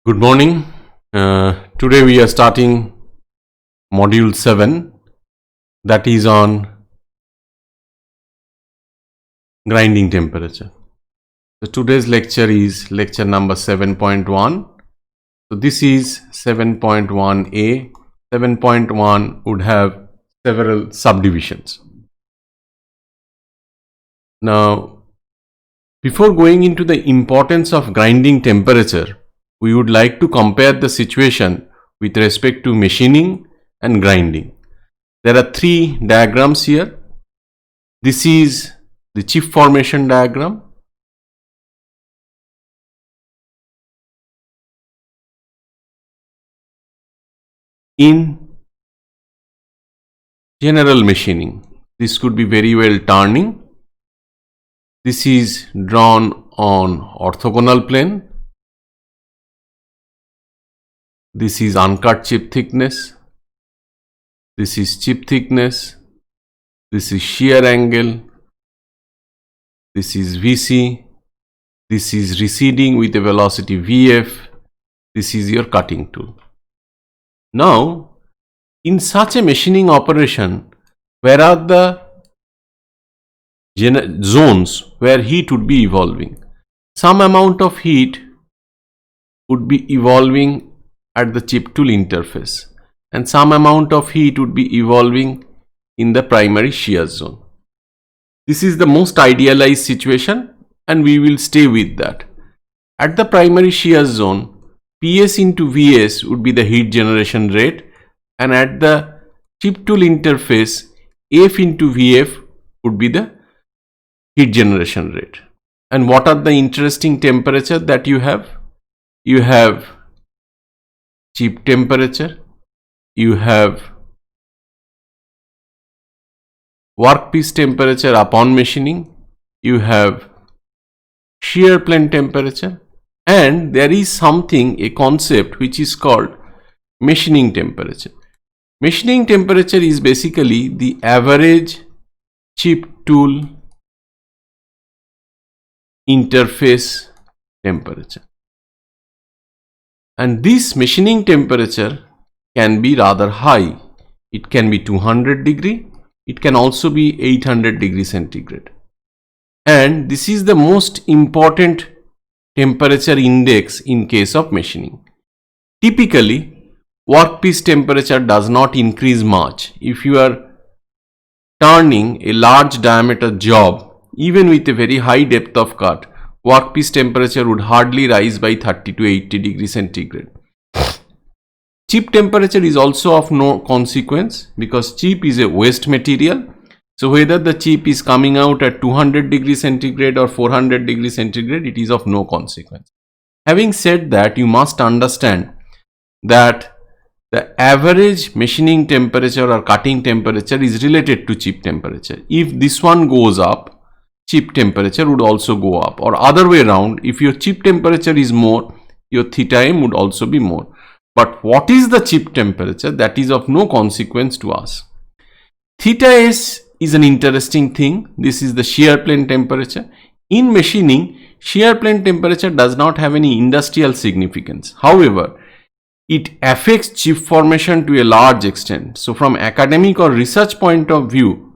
Good morning. Today we are starting module 7, that is on grinding temperature. So today's lecture is lecture number 7.1. So this is 7.1a. 7.1 would have several subdivisions. Now, before going into the importance of grinding temperature, we would like to compare the situation with respect to machining and grinding. There are three diagrams here. This is the chip formation diagram. In general machining, this could be very well turning. This is drawn on orthogonal plane. This is uncut chip thickness. This is chip thickness. This is shear angle. This is VC. This is receding with a velocity VF. This is your cutting tool. Now, in such a machining operation, where are the zones where heat would be evolving? Some amount of heat would be evolving at the chip tool interface, and some amount of heat would be evolving in the primary shear zone. This is the most idealized situation, and we will stay with that. At the primary shear zone, PS into Vs would be the heat generation rate, and at the chip tool interface, F into Vf would be the heat generation rate. And what are the interesting temperature that you have? You have chip temperature, you have workpiece temperature upon machining, you have shear plane temperature, and there is something, a concept which is called machining temperature. Machining temperature is basically the average chip tool interface temperature. And this machining temperature can be rather high. It can be 200 degree. It can also be 800 degree centigrade. And this is the most important temperature index in case of machining. Typically, workpiece temperature does not increase much. If you are turning a large diameter job, even with a very high depth of cut, workpiece temperature would hardly rise by 30 to 80 degrees centigrade. Chip temperature is also of no consequence because chip is a waste material. So whether the chip is coming out at 200 degrees centigrade or 400 degrees centigrade, it is of no consequence. Having said that, you must understand that the average machining temperature or cutting temperature is related to chip temperature. If this one goes up, chip temperature would also go up, or other way around, if your chip temperature is more, your theta m would also be more. But what is the chip temperature? That is of no consequence to us. Theta s is an interesting thing. This is the shear plane temperature. In machining, shear plane temperature does not have any industrial significance. However, it affects chip formation to a large extent. So from academic or research point of view,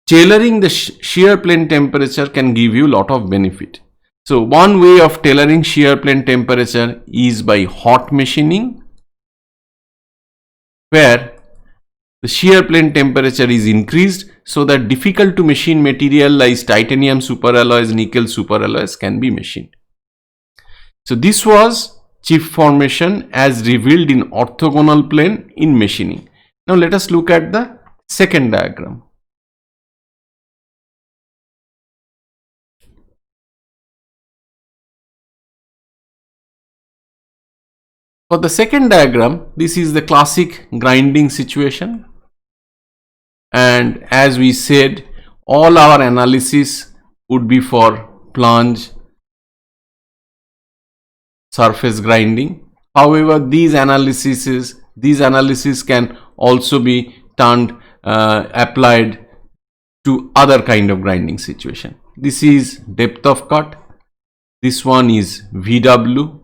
tailoring the shear plane temperature can give you a lot of benefit. So one way of tailoring shear plane temperature is by hot machining, where the shear plane temperature is increased so that difficult to machine material like titanium superalloys, nickel superalloys can be machined. So this was chip formation as revealed in orthogonal plane in machining. Now let us look at the second diagram. For the second diagram, this is the classic grinding situation, and as we said, all our analysis would be for plunge surface grinding. However, these analyses can also be applied to other kind of grinding situation. This is depth of cut. This one is VW.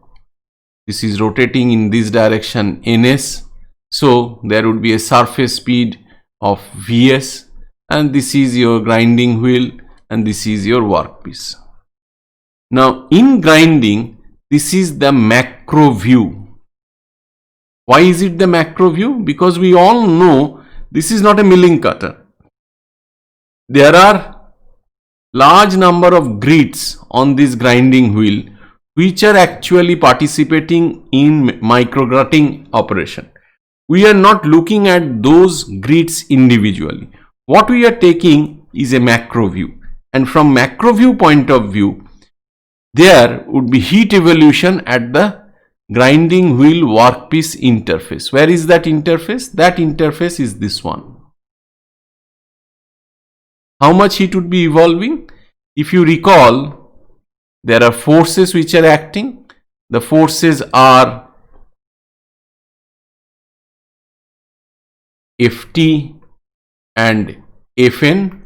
This is rotating in this direction ns. So there would be a surface speed of Vs, and this is your grinding wheel and this is your workpiece. Now in grinding, this is the macro view. Why is it the macro view? Because we all know this is not a milling cutter. There are large number of grids on this grinding wheel which are actually participating in microgritting operation. We are not looking at those grids individually. What we are taking is a macro view, and from macro view point of view, there would be heat evolution at the grinding wheel workpiece interface. Where is that interface? That interface is this one. How much heat would be evolving? If you recall, there are forces which are acting. The forces are Ft and Fn.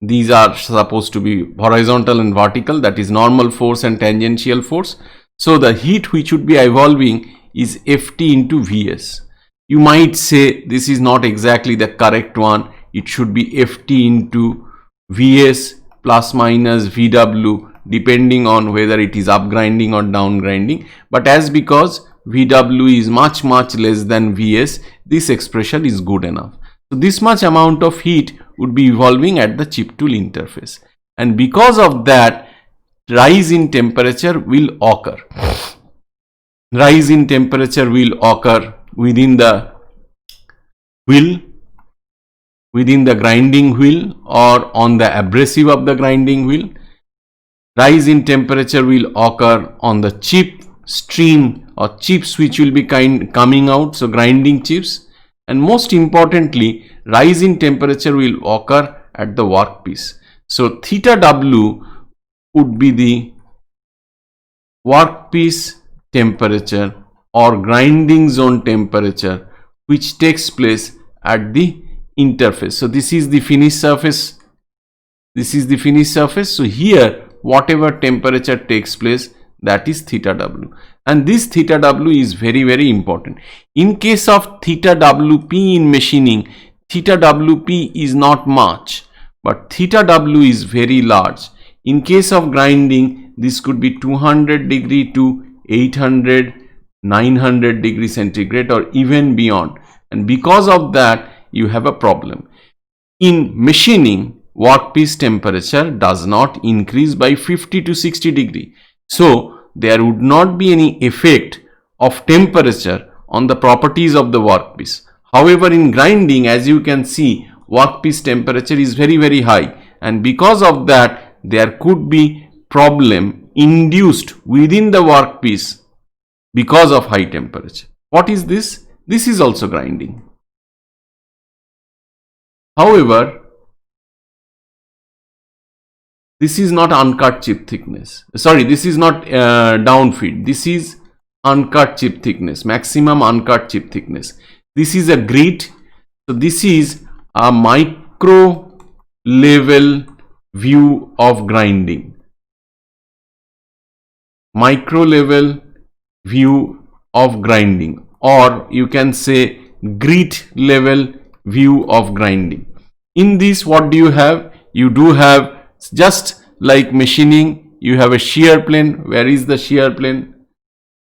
These are supposed to be horizontal and vertical, that is normal force and tangential force. So the heat which would be evolving is Ft into Vs. You might say this is not exactly the correct one. It should be Ft into Vs plus minus Vw, depending on whether it is up grinding or down grinding. But as because Vw is much less than Vs, this expression is good enough. So this much amount of heat would be evolving at the chip tool interface, and because of that, rise in temperature will occur. Rise in temperature will occur within the wheel, within the grinding wheel, or on the abrasive of the grinding wheel. Rise in temperature will occur on the chip stream or chips which will be coming out, so grinding chips. And most importantly, rise in temperature will occur at the workpiece. So theta W would be the workpiece temperature or grinding zone temperature which takes place at the interface. So this is the finished surface. This is the finished surface. So here whatever temperature takes place, that is theta W, and this theta W is very important. In case of theta WP in machining, theta WP is not much, but theta W is very large. In case of grinding, this could be 200 degree to 800, 900 degree centigrade or even beyond, and because of that you have a problem. In machining, workpiece temperature does not increase by 50 to 60 degree. So there would not be any effect of temperature on the properties of the workpiece. However, in grinding, as you can see, workpiece temperature is very high, and because of that there could be problem induced within the workpiece because of high temperature. What is this? This is also grinding. However, this is not uncut chip thickness. Sorry, this is not downfeed. This is uncut chip thickness, maximum uncut chip thickness. This is a grit. So this is a micro level view of grinding. Micro level view of grinding, or you can say grit level view of grinding. In this, what do you have? You do have, just like machining, you have a shear plane. Where is the shear plane?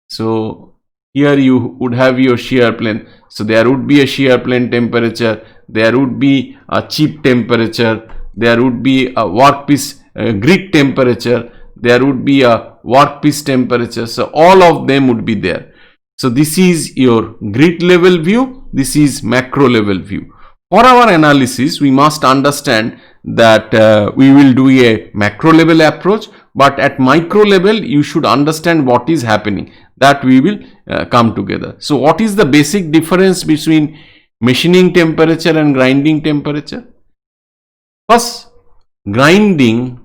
So here you would have your shear plane. So there would be a shear plane temperature, there would be a chip temperature, there would be a workpiece grit temperature, there would be a workpiece temperature. So all of them would be there. So this is your grit level view, this is macro level view. For our analysis, we must understand that we will do a macro level approach, but at micro level you should understand what is happening, that we will come together. So what is the basic difference between machining temperature and grinding temperature? First, grinding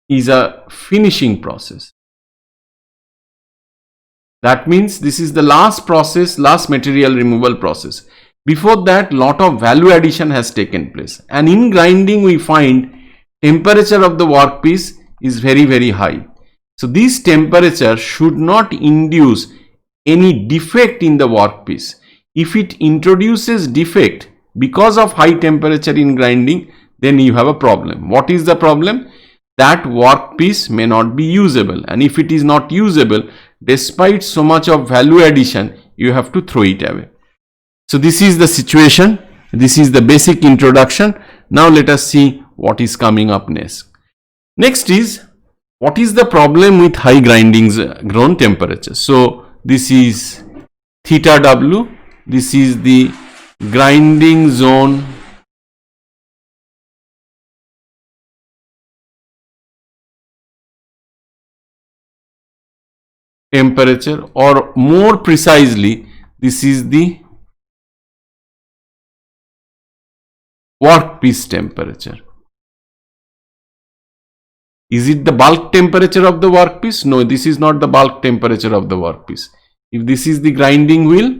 is a finishing process. That means this is the last process, last material removal process. Before that, lot of value addition has taken place, and in grinding we find temperature of the workpiece is very high. So this temperature should not induce any defect in the workpiece. If it introduces defect because of high temperature in grinding, then you have a problem. What is the problem? That workpiece may not be usable, and if it is not usable, despite so much of value addition, you have to throw it away. So this is the situation. This is the basic introduction. Now let us see what is coming up next. Next is, what is the problem with high grinding zone temperature? So this is theta W. This is the grinding zone temperature, or more precisely, this is the workpiece temperature. Is it the bulk temperature of the workpiece? No, this is not the bulk temperature of the workpiece. If this is the grinding wheel,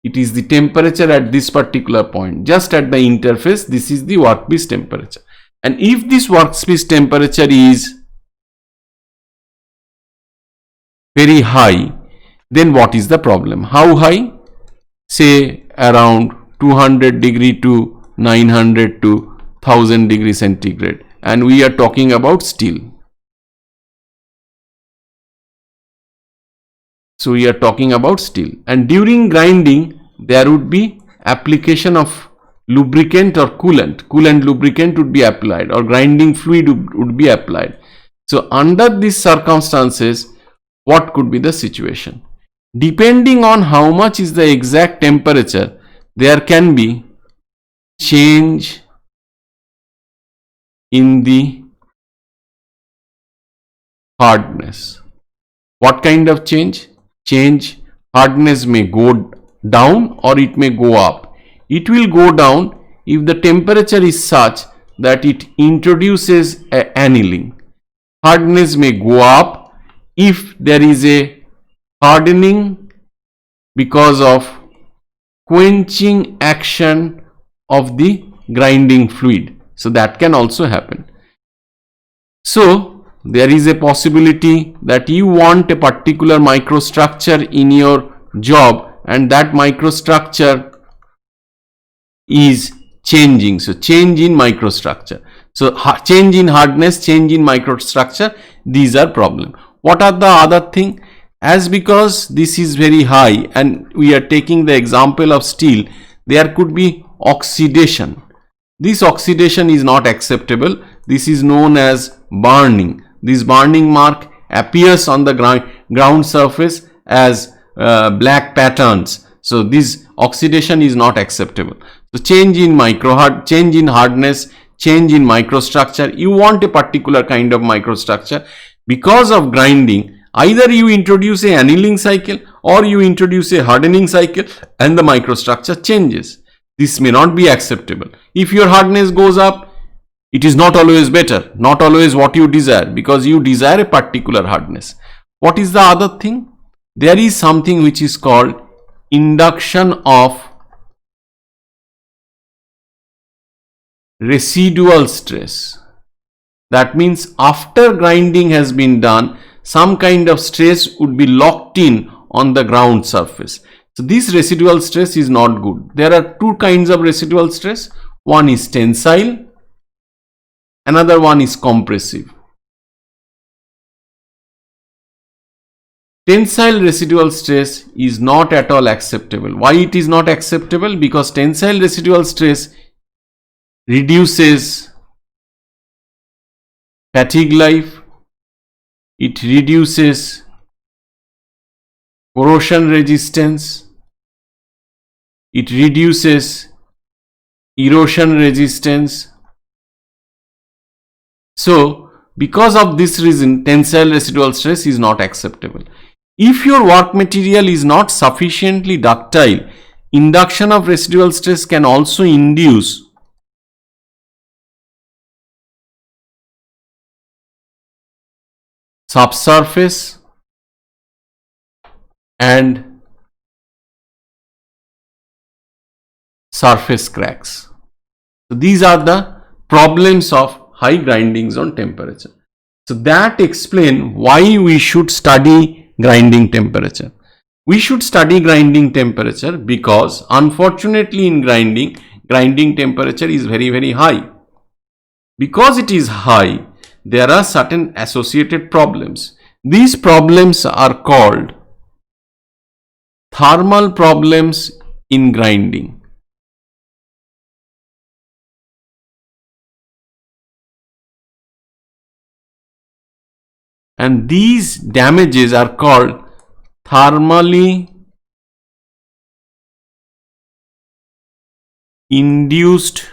it is the temperature at this particular point, just at the interface. This is the workpiece temperature. And if this workpiece temperature is very high, then what is the problem? How high? Say around 200 degree to 900 to 1000 degree centigrade, and we are talking about steel. So we are talking about steel, and during grinding there would be application of lubricant or coolant lubricant would be applied, or grinding fluid would be applied. So under these circumstances, what could be the situation? Depending on how much is the exact temperature, there can be change in the hardness. What kind of change? Hardness may go down or it may go up. It will go down if the temperature is such that it introduces annealing. Hardness may go up if there is a hardening because of quenching action of the grinding fluid. So that can also happen. So there is a possibility that you want a particular microstructure in your job, and that microstructure is changing. So change in microstructure. So change in hardness, change in microstructure, these are problem. What are the other thing? As because this is very high and we are taking the example of steel, there could be oxidation. This oxidation is not acceptable. This is known as burning. This burning mark appears on the ground surface as black patterns. So this oxidation is not acceptable. So change in change in hardness, change in microstructure. You want a particular kind of microstructure. Because of grinding, either you introduce a annealing cycle or you introduce a hardening cycle and the microstructure changes. This may not be acceptable. If your hardness goes up, it is not always better, not always what you desire, because you desire a particular hardness. What is the other thing? There is something which is called induction of residual stress. That means after grinding has been done, some kind of stress would be locked in on the ground surface. So this residual stress is not good. There are two kinds of residual stress. One is tensile, another one is compressive. Tensile residual stress is not at all acceptable. Why it is not acceptable? Because tensile residual stress reduces fatigue life, it reduces corrosion resistance, it reduces erosion resistance. So because of this reason, tensile residual stress is not acceptable. If your work material is not sufficiently ductile, induction of residual stress can also induce subsurface and surface cracks. So these are the problems of high grinding zone temperature. So that explains why we should study grinding temperature. We should study grinding temperature because unfortunately in grinding temperature is very, very high. Because it is high, there are certain associated problems. These problems are called thermal problems in grinding. And these damages are called thermally induced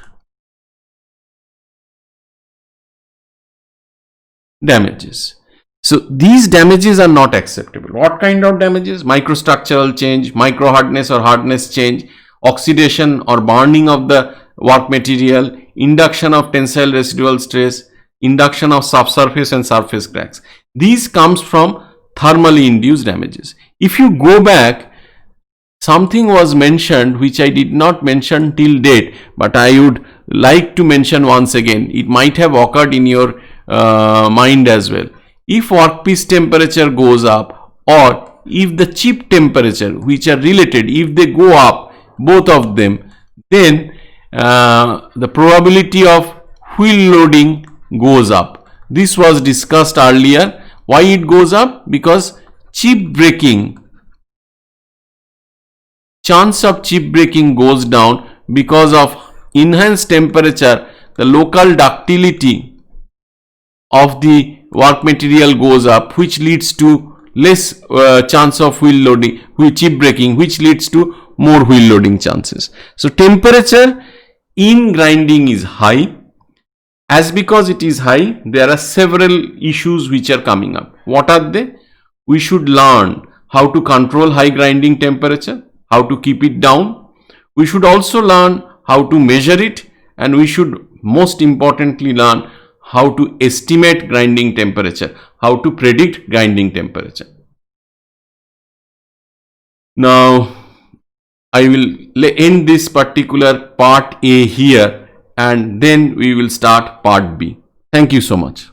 damages. So these damages are not acceptable. What kind of damages? Microstructural change, micro hardness or hardness change, oxidation or burning of the work material, induction of tensile residual stress, induction of subsurface and surface cracks. These comes from thermally induced damages. If you go back, something was mentioned which I did not mention till date, but I would like to mention once again. It might have occurred in your mind as well. If workpiece temperature goes up, or if the chip temperature, which are related, if they go up, both of them, then the probability of wheel loading goes up. This was discussed earlier. Why it goes up? Because chip breaking, chance of chip breaking goes down because of enhanced temperature. The local ductility of the work material goes up, which leads to less chance of wheel loading, chip breaking, which leads to more wheel loading chances. So temperature in grinding is high. As because it is high, there are several issues which are coming up. What are they? We should learn how to control high grinding temperature, how to keep it down. We should also learn how to measure it, and we should most importantly learn how to estimate grinding temperature, how to predict grinding temperature. Now, I will end this particular part A here, and then we will start part B. Thank you so much.